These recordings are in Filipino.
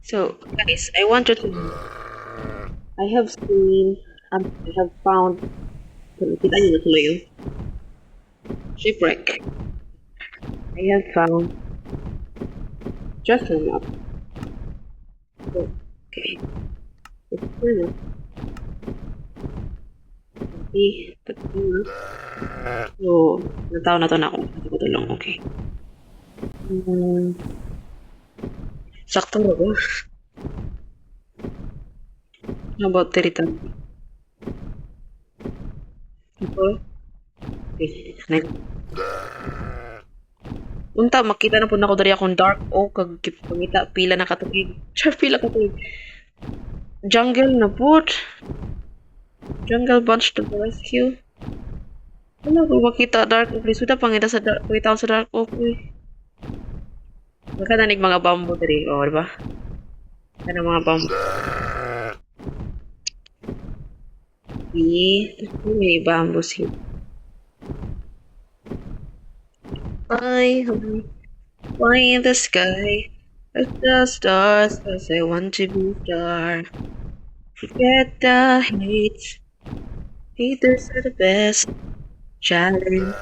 So, guys, I want you to know, I have seen, I have found, kita niyo na tuloy yun, shipwreck. I have found treasure map. So, okay, it's true. Okay, tatlo na. So, nataw na to na ako. Hindi ko tulong, okay. Sakto ba ba? How about territory? Ito? Okay, next. Unta, makita na po na ako dari akong dark oak, kag pangita, pila na katugig. Char, pila katugig. Jungle na po. Jungle bunch to the rescue. Wala ko makita dark oak. Suda pangita sa dark, pangita sa dark oak. Magkatanig mga bamboo dari, o, diba? Kana mga bamboo. May bamboo here. Fly in the sky, as the stars, as I want to be star. Forget the hate, haters are the best. Challenge,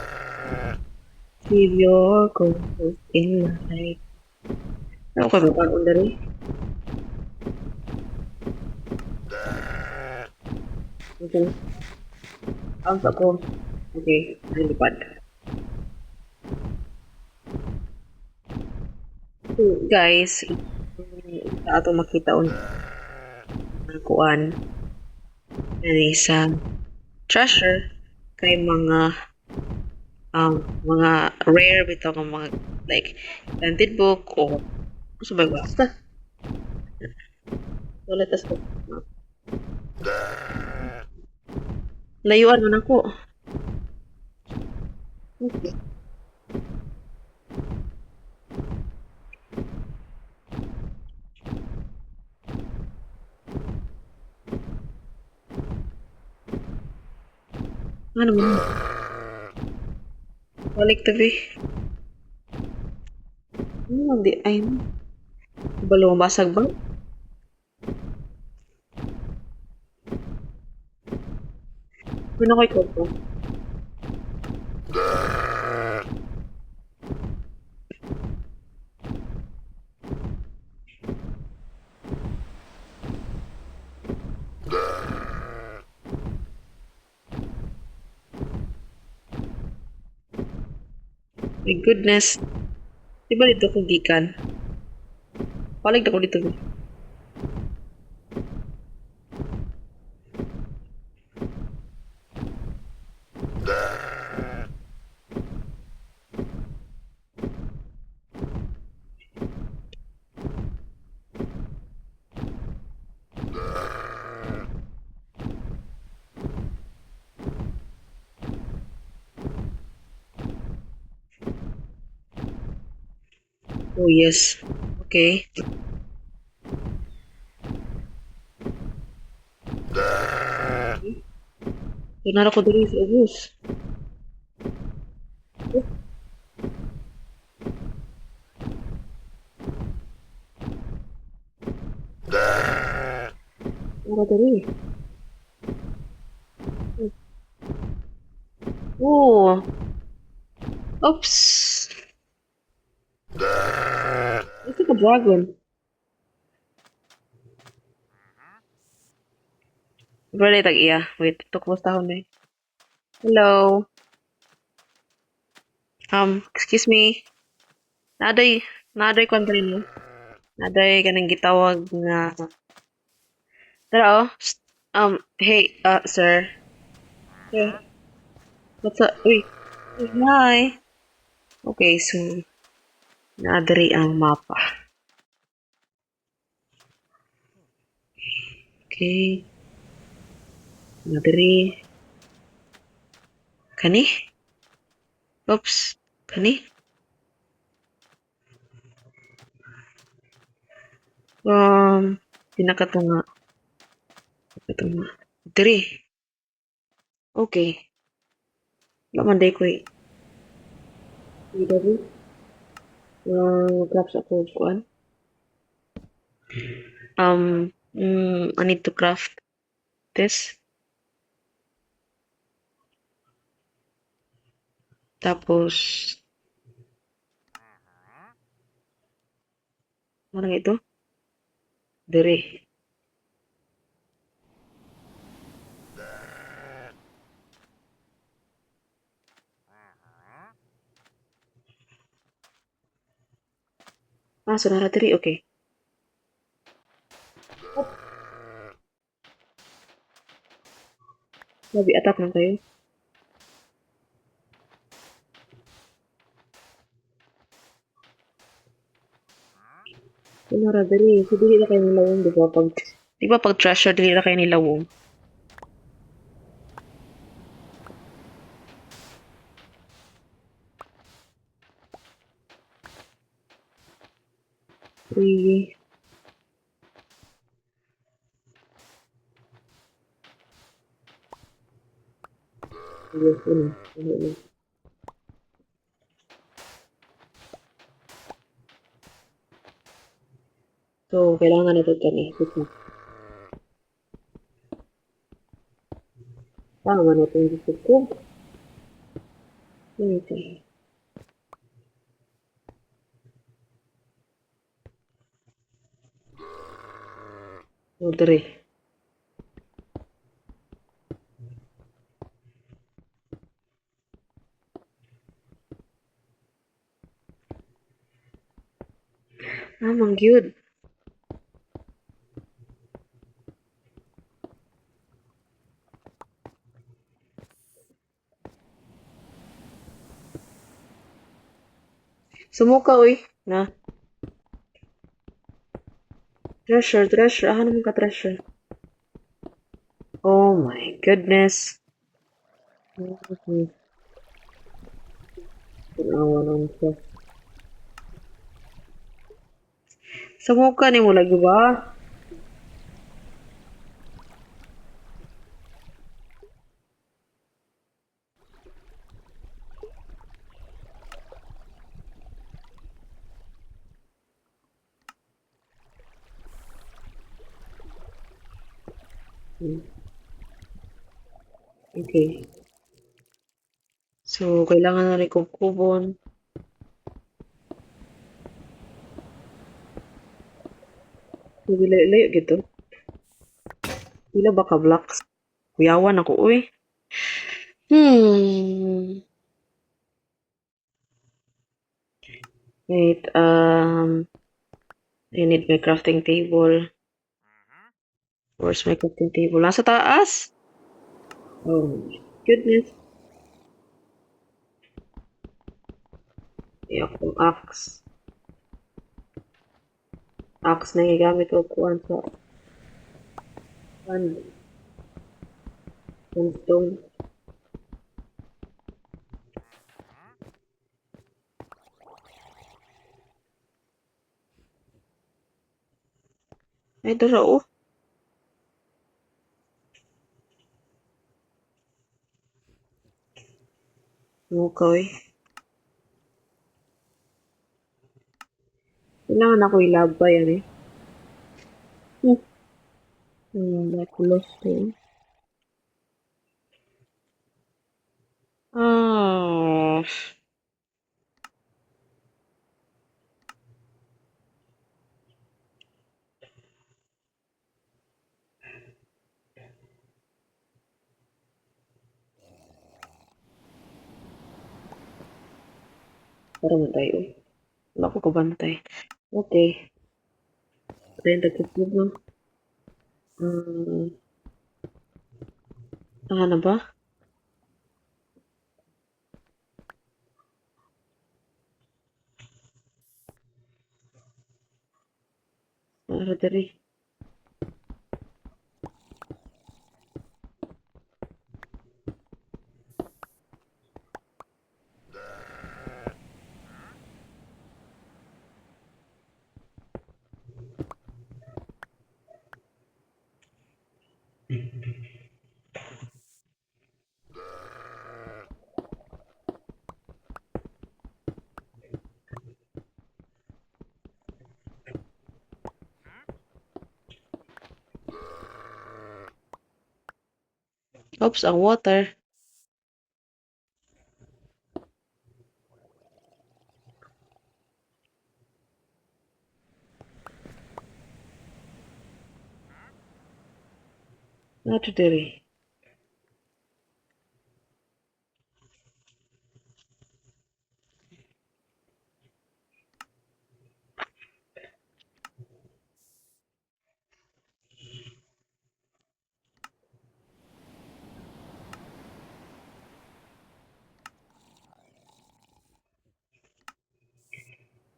keep your goals in light. Ano ka ba pang dari? Okay. Ang ako. Okay, nalipad. So, guys, sa ato makita ang kuan sa treasure kay mga rare bitaw nga mga like planted book o sa ba basta wala tas ko layuan man ako. Okay. Ano man? Balik tabi. Ano di ay balo basag ba? Ano koy ko? My goodness. Di ba dito ko gikan? Balik ako dito. Oh yes. Okay. Doon ako diri sa ubos. Ako diri. Oh. Oops. It's like a dragon. Bro, tag iya. Wait, tukmos tahon eh. Hello. Excuse me. Naday, naday kwan rin mo. Naday kanang gitawag nga. Tara oh. Hey, sir. Sir, what's up? Uy. Hi. Okay, so, naadari ang mapa. Okay. Naadari. Kani? Oops. Kani? Pinakatunga. Pinakatunga. Diri. Okay. Laman day ko eh. Diri. Grab sa kuan. I need to craft this. Tapos, ano nga ito? Dire. Ah, sunara dire. Okay. Labi attack lang tayo. Sunara dire. So, dili na kayo nilawong, di ba? Pag treasure, dili na kayo nilawong. Sige. Yes, ano. So, kailangan na ito kani. Tama na itong gusto ko. Okay. So, dire. Ah, mangyud. Sumuka, uy. Na. Treasure. Ah, naman ka treasure. Oh my goodness. Okay. Tinawa lang siya. Sumuka ni mo lagi ba? Hmm. Okay. So, kailangan na rin kubon. So, layo gitu. Pila ba ka blocks? Kuyawan ako, uy. Wait, I need my crafting table. Where's my crafting table? Nasa taas? Oh my goodness. Iyak kong axe. Axe na gigamit ko kuhan sa stone. Ay, dara, oh. Okay. Kailangan ako ilaba yan eh. Bakulos to. Ah. Para matay, oh. Wala ko kabantay. Okay. Patayin tagkatid no. Na ba? Para dari. Oops, ang water. Nato diri.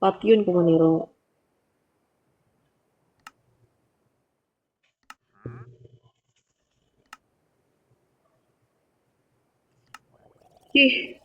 Patyon ko maniro. Eh,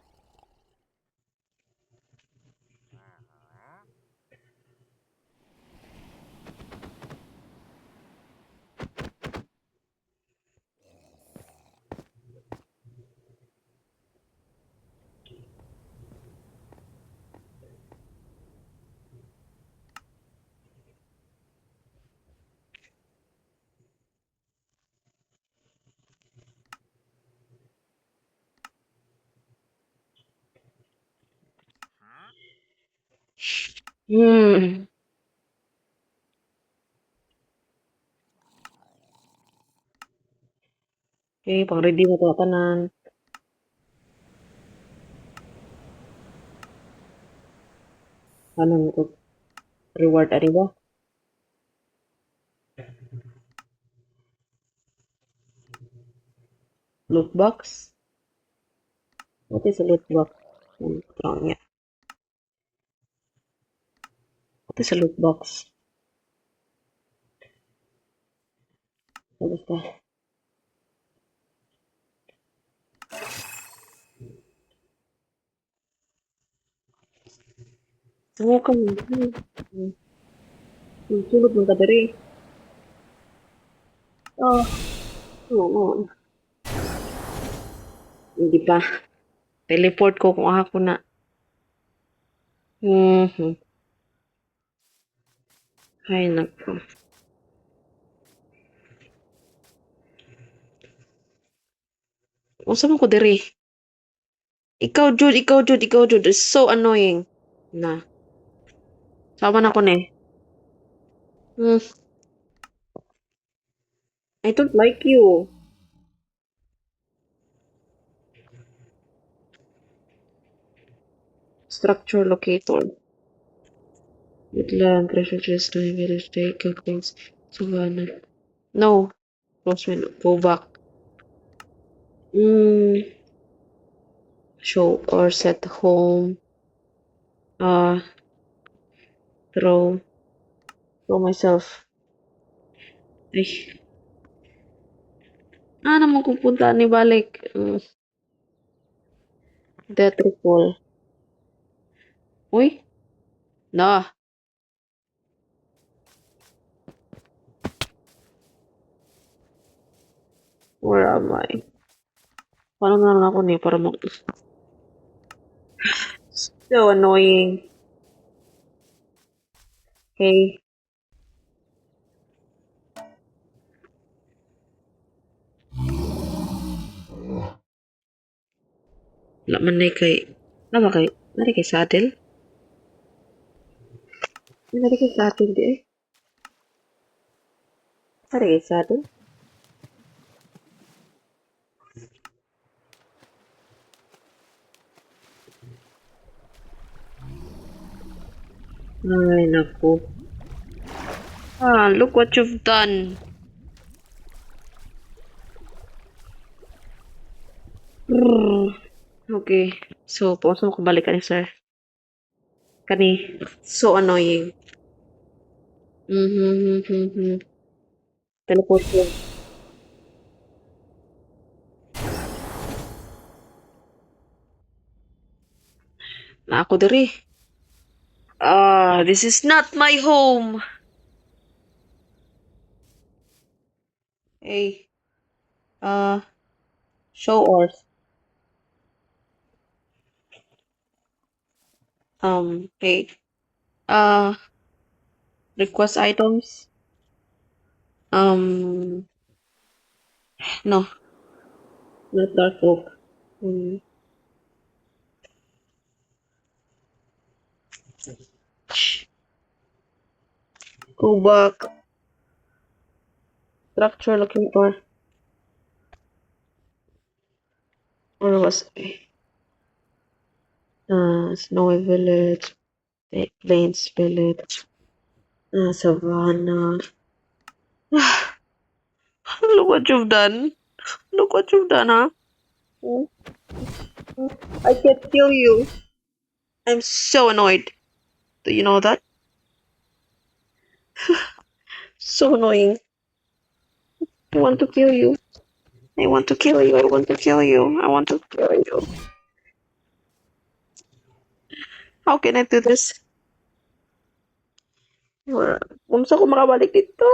Hmm. Okay, pang ready mo to tanan. Ano mo to? Reward ari ba? Loot box? What is a loot box? Wrong niya. What is a loot box? Basta. Subukan mo. Sulod mo ka diri. Oh, oo. Hindi pa. Teleport ko kung ako na. Mhm. Ay, nako. Unsa man ko diri? Ikaw, Jude. It's so annoying. Na. Sama na ko ni. Hmm. I don't like you. Structure locator. Woodland, treasure chest, village, take, things. Savannah. No. Roswell, go back. Mm, show or set home. Uh, throw. Throw myself. Ay. Naman kung punta ni balik. Death recall. Uy. Na. Where am I? Paano na lang ako ni para mag... So annoying. Okay. Wala man na kay... Nama kay... Nari kay saddle? Nari kay saddle di eh. Nari kay saddle? Ay, naku. Ah, look what you've done. Brrr. Okay. So, pausa mo kabalik ka ni sir. Kani. So annoying. Mhm. Teleport ko. Na ako diri. Ah, this is not my home. Hey. Show ores. Hey. Uh, request items. Um, no. Not dark oak. Hmm. Go back. Structure looking for. Where was I? Snowy Village. Plains Village. Savannah. Look what you've done. Look what you've done, huh? Hmm? I can't kill you. I'm so annoyed. Do you know that? So annoying. I want to kill you. I want to kill you. I want to kill you. I want to kill you. How can I do this? Kung saan ko makabalik dito?